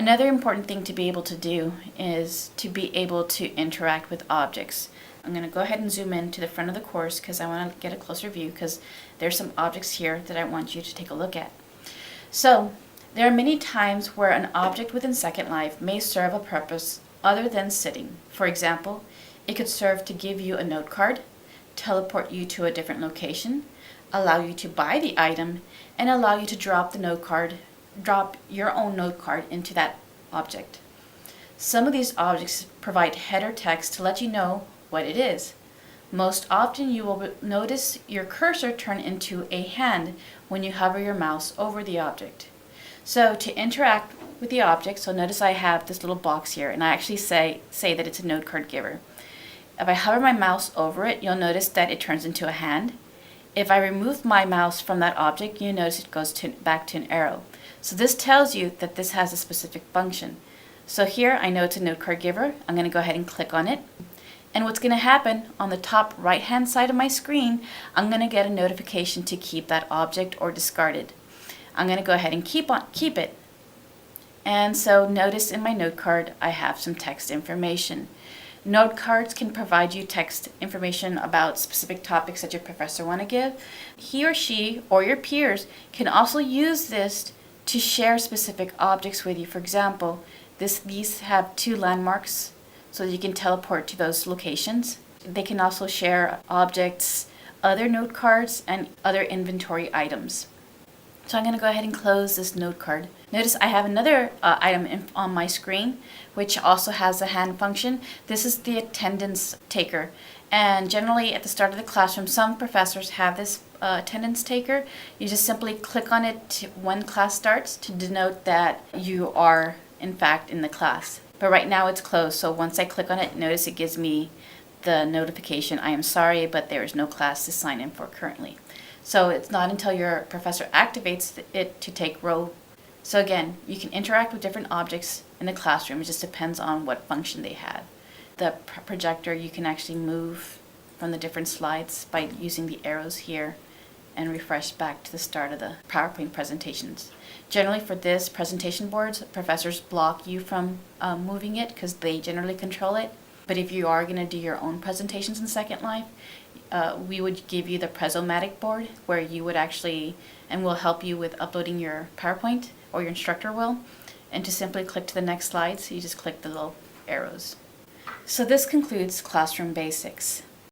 Another important thing to be able to do is to be able to interact with objects. I'm going to go ahead and zoom in to the front of the course because I want to get a closer view, because there's some objects here that I want you to take a look at. So there are many times where an object within Second Life may serve a purpose other than sitting. For example, it could serve to give you a note card, teleport you to a different location, allow you to buy the item, and allow you to drop your own note card into that object. Some of these objects provide header text to let you know what it is. Most often you will notice your cursor turn into a hand when you hover your mouse over the object. So to interact with the object, so notice I have this little box here, and I actually say that it's a note card giver. If I hover my mouse over it, you'll notice that it turns into a hand. If I remove my mouse from that object, you'll notice it goes back to an arrow. So this tells you that this has a specific function. So here I know it's a note card giver. I'm going to go ahead and click on it. And what's going to happen on the top right hand side of my screen, I'm going to get a notification to keep that object or discard it. I'm going to go ahead and keep it. And so notice in my note card I have some text information. Note cards can provide you text information about specific topics that your professor want to give. He or she or your peers can also use this to share specific objects with you. For example, these have 2 landmarks so that you can teleport to those locations. They can also share objects, other note cards, and other inventory items. So I'm going to go ahead and close this note card. Notice I have another item on my screen which also has a hand function. This is the attendance taker, and generally at the start of the classroom some professors have this attendance taker. You just simply click on it when class starts to denote that you are in fact in the class. But right now it's closed, so once I click on it, notice it gives me the notification, I am sorry, but there is no class to sign in for currently. So it's not until your professor activates it to take roll. So again, you can interact with different objects in the classroom. It just depends on what function they have. The projector, you can actually move from the different slides by using the arrows here and refresh back to the start of the PowerPoint presentations. Generally for this presentation boards, professors block you from moving it because they generally control it. But if you are going to do your own presentations in Second Life, we would give you the Prezomatic board where you would actually, and we'll help you with uploading your PowerPoint, or your instructor will, and to simply click to the next slide, so you just click the little arrows. So this concludes Classroom Basics.